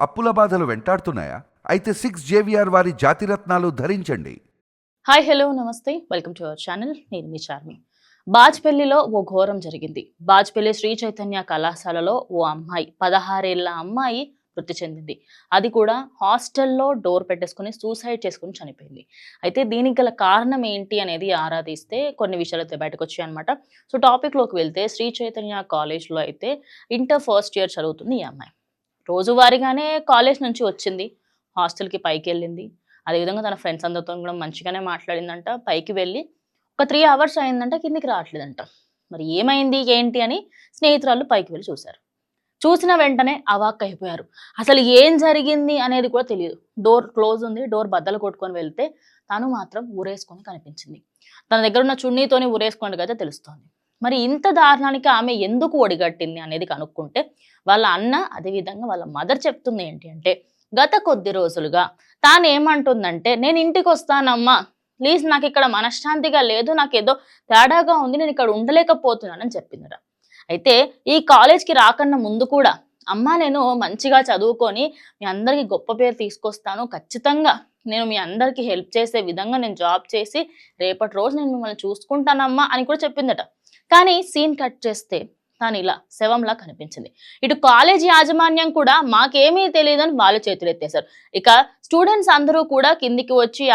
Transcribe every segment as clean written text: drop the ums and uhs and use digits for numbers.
అప్పుల బాధలు వెంటాడుతున్నాయా? అయితే 6 JVR వారి జాతిరత్నాలు ధరించండి. హాయ్ హలో నమస్తే వెల్కమ్ టు అవర్ ఛానల్. నేను మీ చార్మి. బాజ్పల్లిలో ఓ ఘోరం జరిగింది. బాజ్పల్లి శ్రీ చైతన్య కళాశాలలో ఓ అమ్మాయి 16 ఏళ్ల అమ్మాయి మృతి చెందింది. అది కూడా హాస్టల్లో డోర్ పెట్టేసుకుని సూసైడ్ చేసుకుని చనిపోయింది. అయితే దీనికి గల కారణం ఏంటి అనేది ఆరాధిస్తే కొన్ని విషయాలు అయితే బయటకు వచ్చాయి అనమాట. సో టాపిక్లోకి వెళ్తే శ్రీ చైతన్య కాలేజ్లో అయితే ఇంటర్ ఫస్ట్ ఇయర్ చదువుతుంది ఈ అమ్మాయి. రోజువారీగానే కాలేజ్ నుంచి వచ్చింది, హాస్టల్కి పైకి వెళ్ళింది. అదేవిధంగా తన ఫ్రెండ్స్ అందరితో కూడా మంచిగానే మాట్లాడిందంట. పైకి వెళ్ళి ఒక 3 అవర్స్ అయిందంట, కిందికి రావట్లేదంట. మరి ఏమైంది ఏంటి అని స్నేహితురాళ్ళు పైకి వెళ్ళి చూశారు. చూసిన వెంటనే అవాక్కయిపోయారు. అసలు ఏం జరిగింది అనేది కూడా తెలియదు. డోర్ క్లోజ్ ఉంది, డోర్ బద్దలు కొట్టుకొని వెళ్తే తను మాత్రం ఊరేసుకొని కనిపించింది. తన దగ్గర ఉన్న చున్నీతోని ఊరేసుకున్నట్టుగా తెలుస్తోంది. మరి ఇంత దారుణానికి ఆమె ఎందుకు ఒడిగట్టింది అనేది కనుక్కుంటే వాళ్ళ అన్న, అదేవిధంగా వాళ్ళ మదర్ చెప్తుంది ఏంటి అంటే, గత కొద్ది రోజులుగా తాను ఏమంటుందంటే, నేను ఇంటికి వస్తానమ్మా, ప్లీజ్ నాకు ఇక్కడ మనశ్శాంతిగా లేదు, నాకేదో తేడాగా ఉంది, నేను ఇక్కడ ఉండలేకపోతున్నానని చెప్పిందట. అయితే ఈ కాలేజ్కి రాకన్నా ముందు కూడా, అమ్మ నేను మంచిగా చదువుకొని మీ అందరికీ గొప్ప పేరు తీసుకొస్తాను, ఖచ్చితంగా నేను మీ అందరికీ హెల్ప్ చేసే విధంగా నేను జాబ్ చేసి రేపటి రోజు నేను మిమ్మల్ని చూసుకుంటానమ్మా అని కూడా చెప్పిందట. కానీ సీన్ కట్ చేస్తే తాను ఇలా శవంలా కనిపించింది. ఇటు కాలేజ్ యాజమాన్యం కూడా మాకేమీ తెలియదని వాళ్ళు చేతులు ఎత్తేశారు. ఇక స్టూడెంట్స్ అందరూ కూడా కిందికి వచ్చి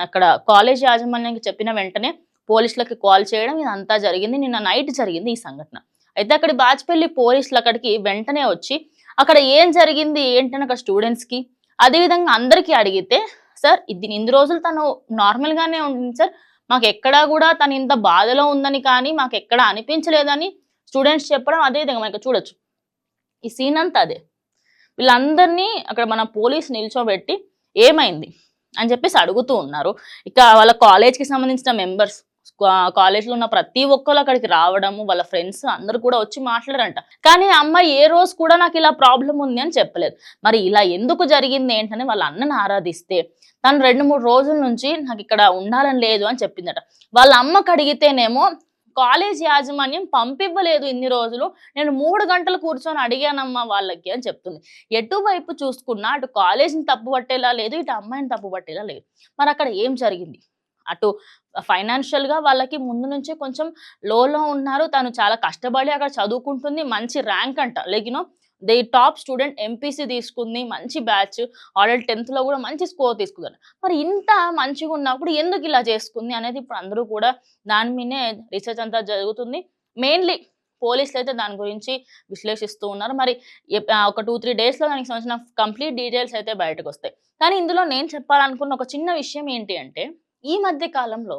అక్కడ కాలేజ్ యాజమాన్యానికి చెప్పిన వెంటనే పోలీసులకి కాల్ చేయడం, ఇదంతా జరిగింది. నిన్న నైట్ జరిగింది ఈ సంఘటన. అయితే అక్కడ బాజ్పల్లి పోలీసులు అక్కడికి వెంటనే వచ్చి అక్కడ ఏం జరిగింది ఏంటని అక్కడ స్టూడెంట్స్కి అదేవిధంగా అందరికీ అడిగితే, సార్ ఇన్ని రోజులు తను నార్మల్ గానే ఉంటుంది సార్, మాకు ఎక్కడా కూడా తను ఇంత బాధలో ఉందని కానీ మాకు ఎక్కడా అనిపించలేదని స్టూడెంట్స్ చెప్పడం. అదేవిధంగా మనకి చూడొచ్చు ఈ సీన్ అంతా అదే. వీళ్ళందరినీ అక్కడ మన పోలీస్ నిల్చోబెట్టి ఏమైంది అని చెప్పేసి అడుగుతూ ఉన్నారు. ఇక వాళ్ళ కాలేజ్కి సంబంధించిన మెంబర్స్, కాలేజ్లో ఉన్న ప్రతి ఒక్కరు అక్కడికి రావడము, వాళ్ళ ఫ్రెండ్స్ అందరూ కూడా వచ్చి మాట్లాడారంట. కానీ ఆ అమ్మాయి ఏ రోజు కూడా నాకు ఇలా ప్రాబ్లం ఉంది అని చెప్పలేదు. మరి ఇలా ఎందుకు జరిగింది ఏంటని వాళ్ళ అన్నని ఆరాధిస్తే తను 2-3 రోజుల నుంచి నాకు ఇక్కడ ఉండాలని లేదు అని చెప్పిందట. వాళ్ళ అమ్మకి అడిగితేనేమో కాలేజ్ యాజమాన్యం పంపివ్వలేదు ఇన్ని రోజులు, నేను 3 గంటలు కూర్చొని అడిగానమ్మా వాళ్ళకి అని చెప్తుంది. ఎటువైపు చూసుకున్నా అటు కాలేజ్ని తప్పు పట్టేలా లేదు, ఇటు అమ్మాయిని తప్పు పట్టేలా లేదు. మరి అక్కడ ఏం జరిగింది? అటు ఫైనాన్షియల్గా వాళ్ళకి ముందు నుంచే కొంచెం లోలో ఉన్నారు. తను చాలా కష్టపడి అక్కడ చదువుకుంటుంది, మంచి ర్యాంక్ అంట, like the top student, MPC తీసుకుంది, మంచి బ్యాచ్, ఆల్రెడీ 10th కూడా మంచి స్కోర్ తీసుకుంది. మరి ఇంత మంచిగా ఉన్నప్పుడు ఎందుకు ఇలా చేసుకుంది అనేది ఇప్పుడు అందరూ కూడా దాని మీదే రీసెర్చ్ అంతా జరుగుతుంది. మెయిన్లీ పోలీసులు అయితే దాని గురించి విశ్లేషిస్తూ ఉన్నారు. మరి ఒక 2-3 డేస్లో దానికి సంబంధించిన కంప్లీట్ డీటెయిల్స్ అయితే బయటకు వస్తాయి. కానీ ఇందులో నేను చెప్పాలనుకున్న ఒక చిన్న విషయం ఏంటి అంటే, ఈ మధ్య కాలంలో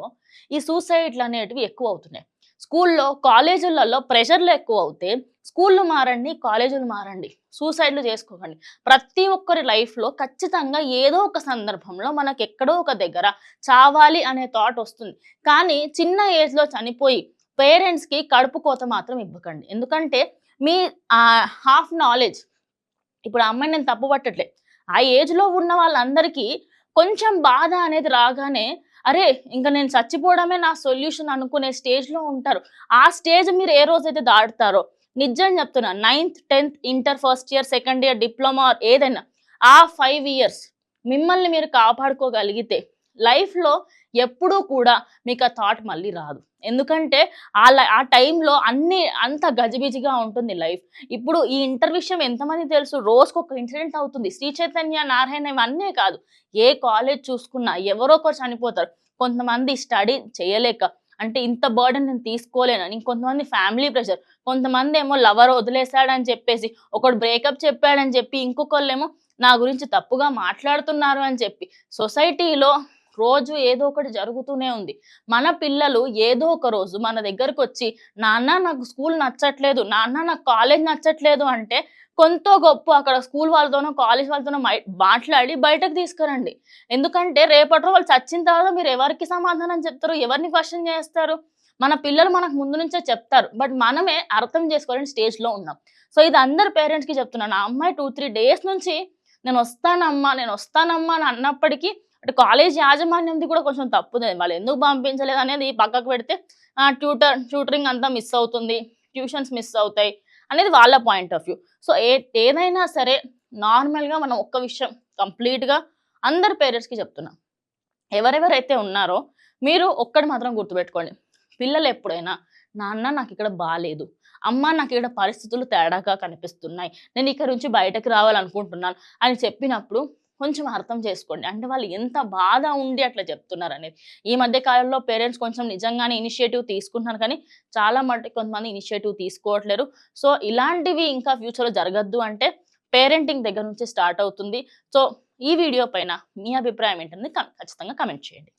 ఈ సూసైడ్లు అనేటివి ఎక్కువ అవుతున్నాయి. స్కూల్లో, కాలేజీలలో ప్రెషర్లు ఎక్కువ అవుతే స్కూళ్ళు మారండి, కాలేజీలు మారండి, సూసైడ్లు చేసుకోకండి. ప్రతి ఒక్కరి లైఫ్లో ఖచ్చితంగా ఏదో ఒక సందర్భంలో మనకి ఎక్కడో ఒక దగ్గర చావాలి అనే థాట్ వస్తుంది. కానీ చిన్న ఏజ్లో చనిపోయి పేరెంట్స్కి కడుపు కోత మాత్రం ఇవ్వకండి. ఎందుకంటే మీ హాఫ్ నాలెడ్జ్, ఇప్పుడు ఆ అమ్మాయి నేను తప్పు పట్టట్లే, ఆ ఏజ్లో ఉన్న వాళ్ళందరికీ కొంచెం బాధ అనేది రాగానే అరే ఇంకా నేను చచ్చిపోవడమే నా సొల్యూషన్ అనుకునే స్టేజ్లో ఉంటారు. ఆ స్టేజ్ మీరు ఏ రోజైతే దాటుతారో, నిజం చెప్తున్నా, 9th 10th inter first year, second year, diploma ఏదైనా ఆ 5 ఇయర్స్ మిమ్మల్ని మీరు కాపాడుకోగలిగితే లైఫ్లో ఎప్పుడూ కూడా మీకు ఆ థాట్ మళ్ళీ రాదు. ఎందుకంటే ఆ టైంలో అంత గజిబిజిగా ఉంటుంది లైఫ్. ఇప్పుడు ఈ ఇంటర్ విషయం ఎంతమంది తెలుసు? రోజుకొక ఇన్సిడెంట్ అవుతుంది. శ్రీ చైతన్య, నారాయణ ఇవన్నీ కాదు, ఏ కాలేజ్ చూసుకున్నా ఎవరో ఒకరు చనిపోతారు. కొంతమంది స్టడీ చేయలేక, అంటే ఇంత బర్డెన్ నేను తీసుకోలేనని, ఇంకొంతమంది ఫ్యామిలీ ప్రెషర్, కొంతమంది ఏమో లవర్ వదిలేశాడని చెప్పేసి, ఒకడు బ్రేకప్ చెప్పాడని చెప్పి, ఇంకొకళ్ళేమో నా గురించి తప్పుగా మాట్లాడుతున్నారు అని చెప్పి సొసైటీలో రోజు ఏదో ఒకటి జరుగుతూనే ఉంది. మన పిల్లలు ఏదో ఒక రోజు మన దగ్గరకు వచ్చి, నాన్న నాకు స్కూల్ నచ్చట్లేదు, నాన్న నాకు కాలేజ్ నచ్చట్లేదు అంటే కొంత గొప్ప అక్కడ స్కూల్ వాళ్ళతోనో కాలేజ్ వాళ్ళతోనో మాట్లాడి బయటకు తీసుకురండి. ఎందుకంటే రేపటి వాళ్ళు చచ్చిన తర్వాత మీరు ఎవరికి సమాధానం చెప్తారు, ఎవరిని క్వశ్చన్ చేస్తారు? మన పిల్లలు మనకు ముందు నుంచే చెప్తారు, బట్ మనమే అర్థం చేసుకోలేని స్టేజ్లో ఉన్నాం. సో ఇది అందరు పేరెంట్స్కి చెప్తున్నాను. ఆ అమ్మాయి 2-3 డేస్ నుంచి నేను వస్తానమ్మా అని అన్నప్పటికీ అటు కాలేజ్ యాజమాన్యంది కూడా కొంచెం తప్పుదే. వాళ్ళు ఎందుకు పంపించలేదు అనేది పక్కకు పెడితే ట్యూటరింగ్ అంతా మిస్ అవుతుంది, ట్యూషన్స్ మిస్ అవుతాయి అనేది వాళ్ళ పాయింట్ ఆఫ్ వ్యూ. సో ఏదైనా సరే నార్మల్గా మనం ఒక్క విషయం కంప్లీట్గా అందరు పేరెంట్స్కి చెప్తున్నా, ఎవరెవరైతే ఉన్నారో మీరు ఒక్కటి మాత్రం గుర్తుపెట్టుకోండి. పిల్లలు ఎప్పుడైనా నాన్న నాకు ఇక్కడ బాలేదు, అమ్మ నాకు ఇక్కడ పరిస్థితులు తేడాగా కనిపిస్తున్నాయి, నేను ఇక్కడ నుంచి బయటకు రావాలనుకుంటున్నాను అని చెప్పినప్పుడు కొంచెం అర్థం చేసుకోండి. అంటే వాళ్ళు ఎంత బాధ ఉండి అట్లా చెప్తున్నారనేది. ఈ మధ్య కాలంలో పేరెంట్స్ కొంచెం నిజంగానే ఇనిషియేటివ్ తీసుకుంటున్నారు కానీ చాలా మటుకు కొంతమంది ఇనిషియేటివ్ తీసుకోవట్లేరు. సో ఇలాంటివి ఇంకా ఫ్యూచర్‌లో జరగద్దు అంటే పేరెంటింగ్ దగ్గర నుంచి స్టార్ట్ అవుతుంది. సో ఈ వీడియో పైన మీ అభిప్రాయం ఏంటనేది ఖచ్చితంగా కామెంట్ చేయండి.